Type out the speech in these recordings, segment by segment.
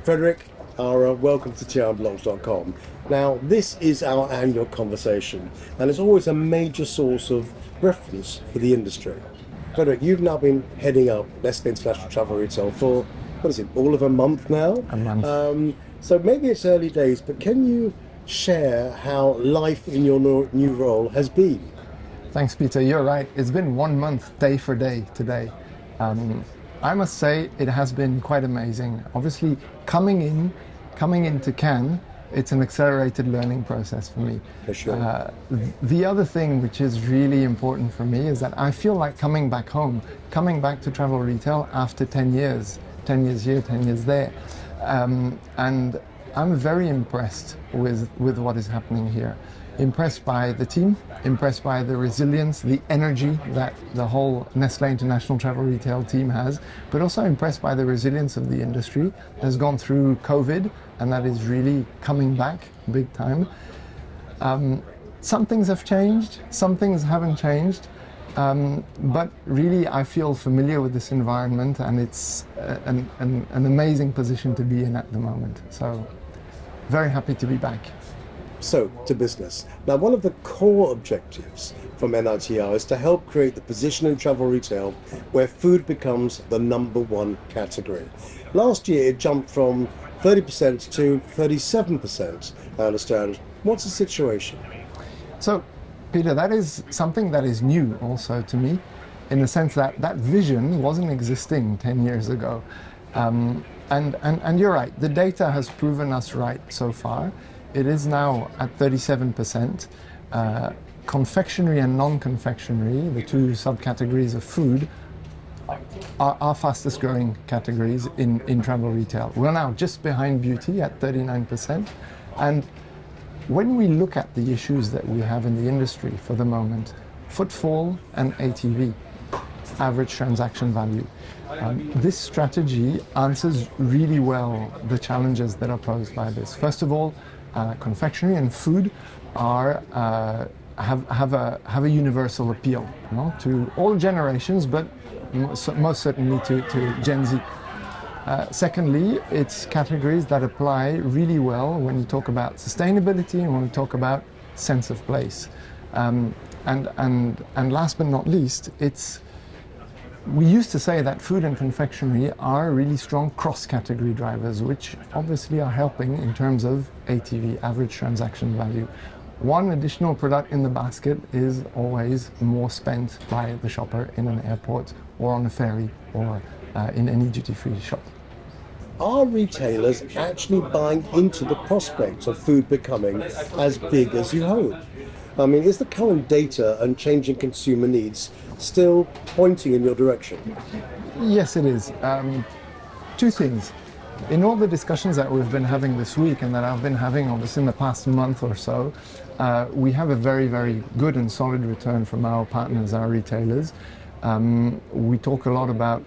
Frederick, Ara, welcome to TRBlogs.com. Now, this is our annual conversation, and it's always a major source of reference for the industry. Frederick, you've now been heading up Nestle International Travel Retail for, what is it, all of a month now? A month. So maybe it's early days, but can you share how life in your new role has been? Thanks, Peter. You're right. It's been 1 month, day for day, today. I must say it has been quite amazing. Obviously, coming into Cannes, it's an accelerated learning process for me. For sure. The other thing which is really important for me is that I feel like coming back home, coming back to travel retail after 10 years, 10 years here, 10 years there. And I'm very impressed with what is happening here. Impressed by the team, impressed by the resilience, the energy that the whole Nestle International Travel Retail team has, but also impressed by the resilience of the industry that has gone through COVID and that is really coming back big time. Some things have changed, some things haven't changed, but really I feel familiar with this environment and it's an amazing position to be in at the moment. So very happy to be back. So, to business. Now, one of the core objectives from NITR is to help create the position in travel retail where food becomes the #1 category. Last year, it jumped from 30% to 37%, I understand. What's the situation? So, Peter, that is something that is new also to me, in the sense that that vision wasn't existing 10 years ago. And you're right, the data has proven us right so far. It is now at 37%. Confectionery and non-confectionery, the two subcategories of food, are our fastest growing categories in travel retail. We're now just behind beauty at 39%. And when we look at the issues that we have in the industry for the moment, footfall and ATV, average transaction value, this strategy answers really well the challenges that are posed by this. First of all, confectionery and food have a universal appeal, you know, to all generations, but most certainly to Gen Z. Secondly, it's categories that apply really well when you talk about sustainability and when we talk about sense of place. And last but not least, we used to say that food and confectionery are really strong cross-category drivers, which obviously are helping in terms of ATV, average transaction value. One additional product in the basket is always more spent by the shopper in an airport or on a ferry or in any duty-free shop. Are retailers actually buying into the prospect of food becoming as big as you hope? I mean, is the current data and changing consumer needs still pointing in your direction? Yes, it is. Two things. In all the discussions that we've been having this week and that I've been having obviously in the past month or so, we have a very, very good and solid return from our partners, our retailers. We talk a lot about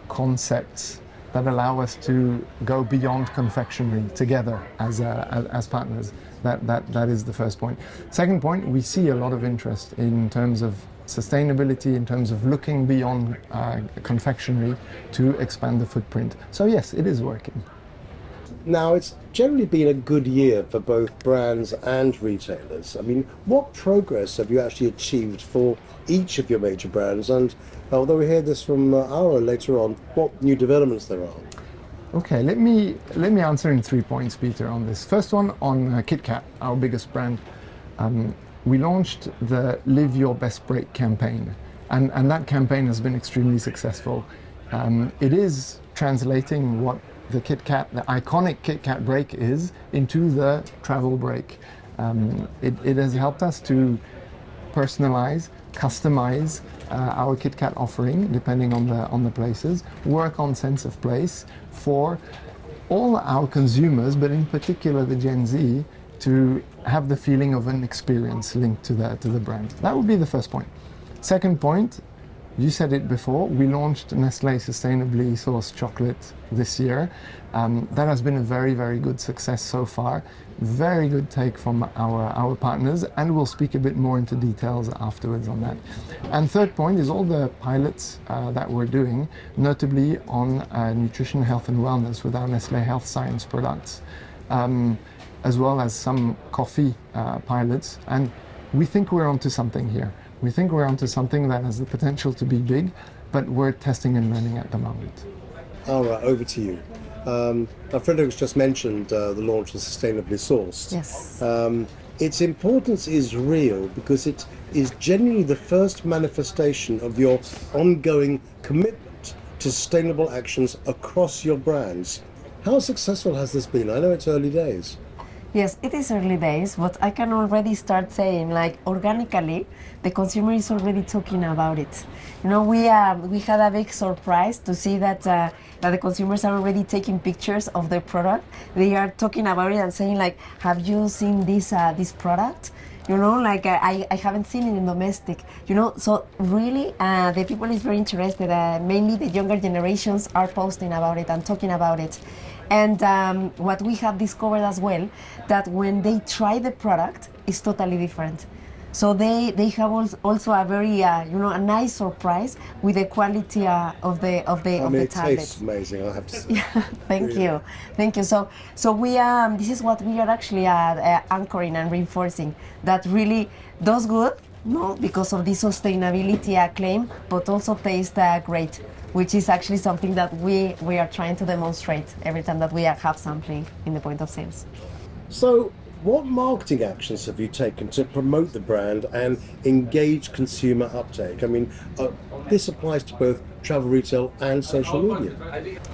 concepts that allow us to go beyond confectionery together as partners. That is the first point. Second point, we see a lot of interest in terms of sustainability, in terms of looking beyond confectionery to expand the footprint. So yes, it is working. Now, it's generally been a good year for both brands and retailers. I mean, what progress have you actually achieved for each of your major brands? And although we hear this from Ara later on, what new developments there are? Okay, let me answer in 3 points, Peter, on this. First one on KitKat, our biggest brand. We launched the Live Your Best Break campaign, and that campaign has been extremely successful. It is translating what the KitKat, the iconic KitKat break is, into the travel break. It has helped us to personalize, customize our KitKat offering depending on the places, work on sense of place for all our consumers, but in particular the Gen Z, to have the feeling of an experience linked to the brand. That would be the first point. Second point, You said it before, we launched Nestle Sustainably Sourced Chocolate this year. That has been a very, very good success so far. Very good take from our partners, and we'll speak a bit more into details afterwards on that. And third point is all the pilots that we're doing, notably on nutrition, health and wellness with our Nestle Health Science products, as well as some coffee pilots. And we think we're onto something here. We think we're onto something that has the potential to be big, but we're testing and learning at the moment. All right, over to you. Frederick's just mentioned the launch of Sustainably Sourced. Yes. Its importance is real because it is genuinely the first manifestation of your ongoing commitment to sustainable actions across your brands. How successful has this been? I know it's early days. Yes, it is early days, but I can already start saying, like, organically, the consumer is already talking about it. You know, we had a big surprise to see that the consumers are already taking pictures of their product. They are talking about it and saying, like, have you seen this product? You know, like I haven't seen it in domestic, you know, so really the people is very interested, mainly the younger generations are posting about it and talking about it. And what we have discovered as well, that when they try the product, it's totally different. So they have also a very a nice surprise with the quality of the It tablet. tastes amazing, I have to say. Yeah, thank you. So we this is what we are actually anchoring and reinforcing, that really does good, no, because of the sustainability claim, but also tastes great, which is actually something that we are trying to demonstrate every time that we have something in the point of sales. So, what marketing actions have you taken to promote the brand and engage consumer uptake? I mean, this applies to both travel retail and social media.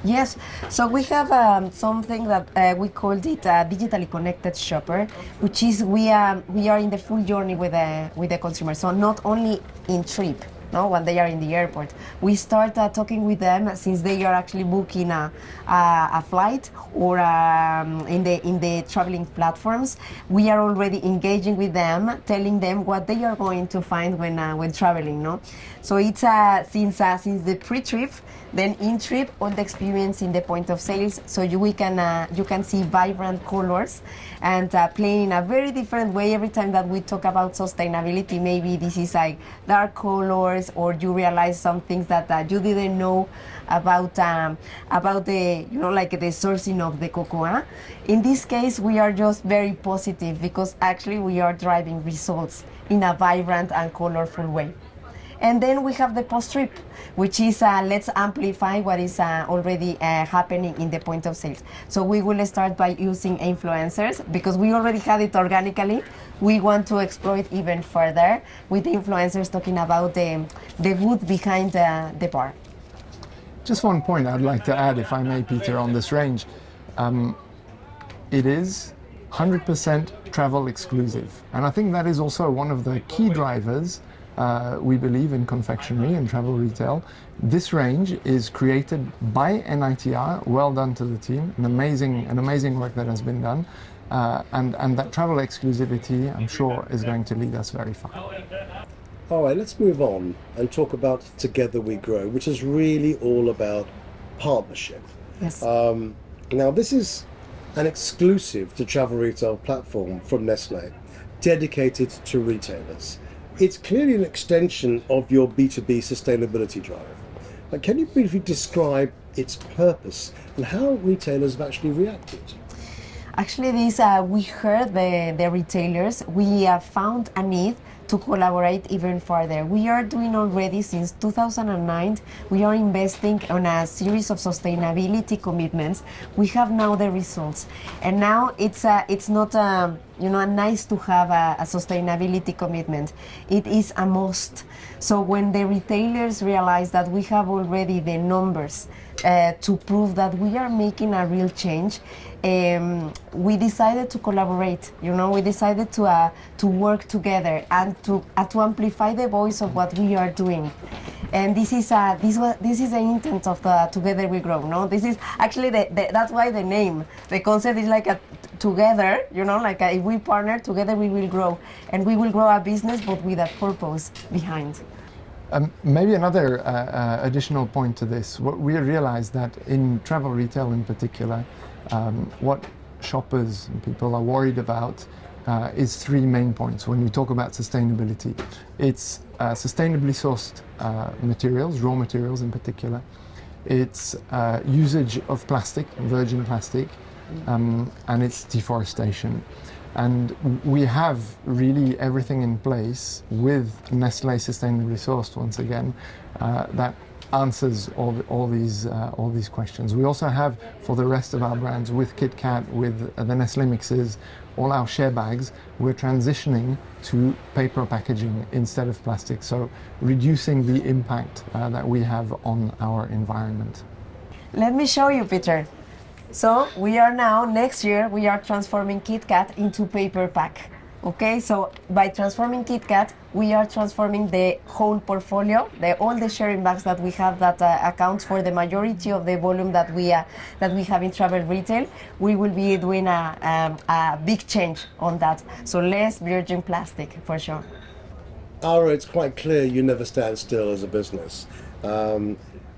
Yes, so we have something that we called it digitally connected shopper, which is we are in the full journey with the consumer. So not only in trip, no, when they are in the airport, we start talking with them since they are actually booking a flight or in the traveling platforms. We are already engaging with them, telling them what they are going to find when traveling. No, so it's since the pre-trip, then in-trip, all the experience in the point of sales. So you can see vibrant colors and playing in a very different way every time that we talk about sustainability. Maybe this is like dark colors, or you realize some things that you didn't know about the like the sourcing of the cocoa. In this case, we are just very positive because actually we are driving results in a vibrant and colorful way. And then we have the post-trip, which is let's amplify what is already happening in the point of sales. So we will start by using influencers because we already had it organically. We want to exploit even further with the influencers talking about the wood behind the bar. Just one point I'd like to add, if I may, Peter, on this range. It is 100% travel exclusive. And I think that is also one of the key drivers we believe in confectionery and travel retail. This range is created by NITR. Well done to the team. An amazing work that has been done. And that travel exclusivity, I'm sure, is going to lead us very far. All right, let's move on and talk about Together We Grow, which is really all about partnership. Yes. Now, this is an exclusive to travel retail platform from Nestle, dedicated to retailers. It's clearly an extension of your B2B sustainability drive. Can you briefly describe its purpose and how retailers have actually reacted? Actually, we heard the retailers. We found a need to collaborate even further. We are doing already since 2009. We are investing on a series of sustainability commitments. We have now the results, and now it's not nice to have a sustainability commitment. It is a must. So when the retailers realize that we have already the numbers to prove that we are making a real change, we decided to collaborate. We decided to work together and to amplify the voice of what we are doing. And this is the intent of the Together We Grow. No, this is actually that's why the name, the concept is like a together. If we partner together, we will grow, and we will grow a business, but with a purpose behind. Maybe another additional point to this, what we realized that in travel retail in particular, what shoppers and people are worried about is three main points when we talk about sustainability. It's sustainably sourced materials, raw materials in particular. It's usage of plastic, virgin plastic, and it's deforestation. And we have really everything in place with Nestle Sustainably Sourced, once again, that answers all these questions. We also have, for the rest of our brands, with KitKat, with the Nestle mixes, all our share bags, we're transitioning to paper packaging instead of plastic, so reducing the impact that we have on our environment. Let me show you, Peter. So we are now, next year, we are transforming KitKat into paper pack. Okay, so by transforming KitKat, we are transforming the whole portfolio, all the sharing bags that we have that accounts for the majority of the volume that we have in travel retail. We will be doing a big change on that. So less virgin plastic, for sure. Ara, it's quite clear you never stand still as a business.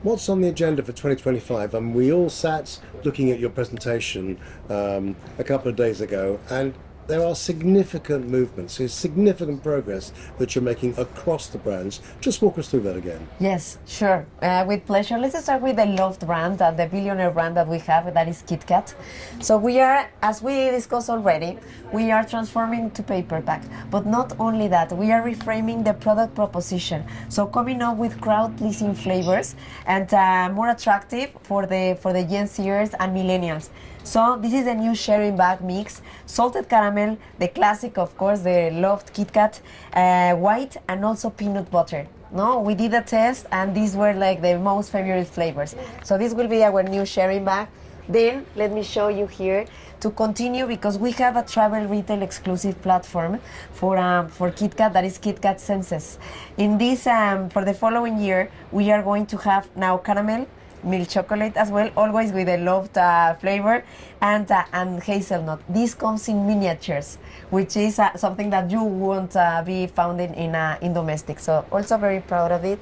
What's on the agenda for 2025? And we all sat looking at your presentation a couple of days ago, and there are significant movements, there's significant progress that you're making across the brands. Just walk us through that again. Yes, sure, with pleasure. Let's start with the loved brand, the billionaire brand that we have, that is KitKat. So we are, as we discussed already, we are transforming to paper pack. But not only that, we are reframing the product proposition. So coming up with crowd-pleasing flavors and more attractive for the Gen Zers and millennials. So this is a new sharing bag mix, salted caramel, the classic, of course, the loved KitKat, white, and also peanut butter. No, we did a test, and these were like the most favorite flavors. So this will be our new sharing bag. Then let me show you here to continue, because we have a travel retail exclusive platform for KitKat, that is KitKat Senses. In this, for the following year, we are going to have now caramel, milk chocolate as well, always with a loved flavor, and hazelnut. This comes in miniatures, which is something that you won't be found in domestic. So also very proud of it.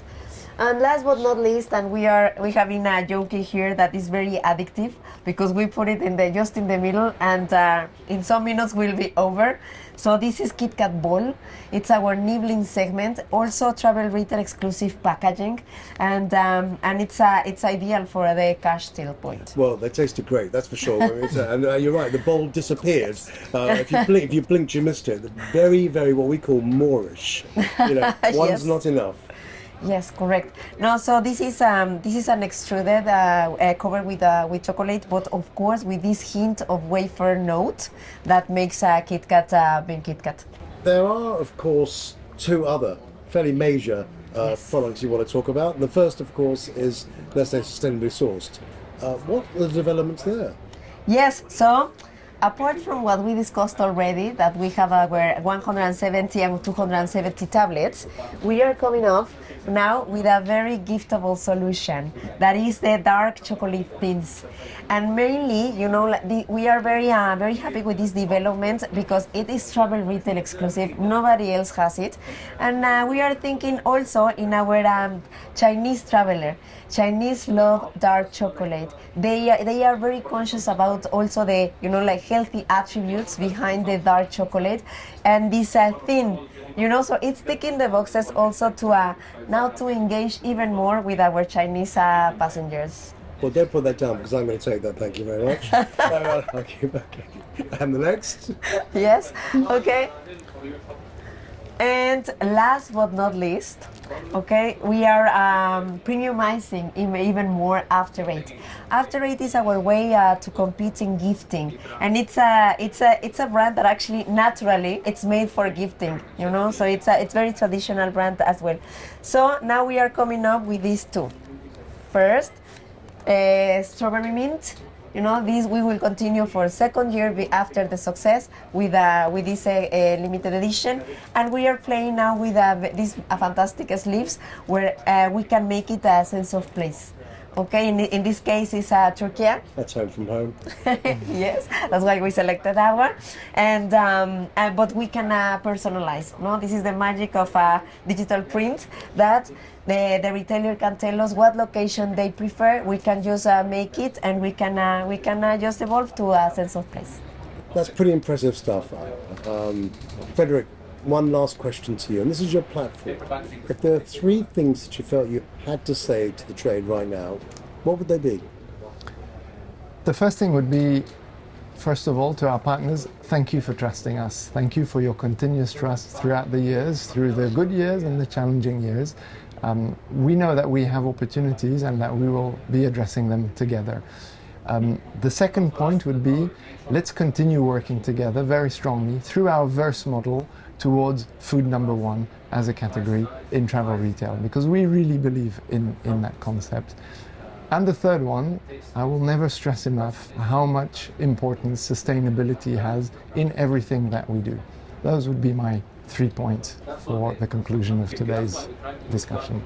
And last but not least, and we having a joke here that is very addictive, because we put it just in the middle, and in some minutes will be over. So this is KitKat Ball. It's our nibbling segment, also travel retail exclusive packaging, and it's ideal for the cash till point. Well, they tasted great, that's for sure. And you're right, the bowl disappeared. If you blinked, you missed it. Very, very what we call Moorish. One's Yes. not enough. Yes, correct. No, so this is an extruded covered with chocolate, but of course with this hint of wafer note that makes KitKat being KitKat. There are, of course, two other fairly major products you want to talk about. The first, of course, is Nestle Sustainably Sourced. What are the developments there? Yes, so apart from what we discussed already, that we have our 170 and 270 tablets, we are coming off now with a very giftable solution, that is the dark chocolate thins. And mainly, we are very happy with this development, because it is travel retail exclusive. Nobody else has it. And we are thinking also in our Chinese traveler. Chinese love dark chocolate. They are very conscious about also the healthy attributes behind the dark chocolate, and this thin. So it's ticking the boxes also to now to engage even more with our Chinese passengers. Well, don't put that down, because I'm going to take that. Thank you very much. I'll keep back. And the next? Yes. Okay. And last but not least, okay, we are premiumizing even more After Eight. After Eight is our way to compete in gifting, and it's a brand that actually naturally it's made for gifting, So it's very traditional brand as well. So now we are coming up with these two. First, strawberry mint. This we will continue for second year after the success with this limited edition, and we are playing now with these fantastic sleeves where we can make it a sense of place. Okay, in this case, it's Turkey. That's home from home. Yes, that's why we selected that one. And but we can personalize. No, this is the magic of digital print that the retailer can tell us what location they prefer. We can just make it, and we can just evolve to a sense of place. That's pretty impressive stuff. Frederick, one last question to you, and this is your platform. If there are three things that you felt you had to say to the trade right now, what would they be? The first thing would be, first of all, to our partners, thank you for trusting us. Thank you for your continuous trust throughout the years, through the good years and the challenging years. We know that we have opportunities and that we will be addressing them together. The second point would be, let's continue working together very strongly through our verse model towards food number one as a category in travel retail, because we really believe in that concept. And the third one, I will never stress enough how much importance sustainability has in everything that we do. Those would be my 3 points for the conclusion of today's discussion.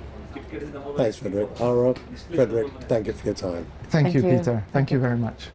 Thanks, Frederick. Frederick, thank you for your time. Thank you, Peter. Thank you very much.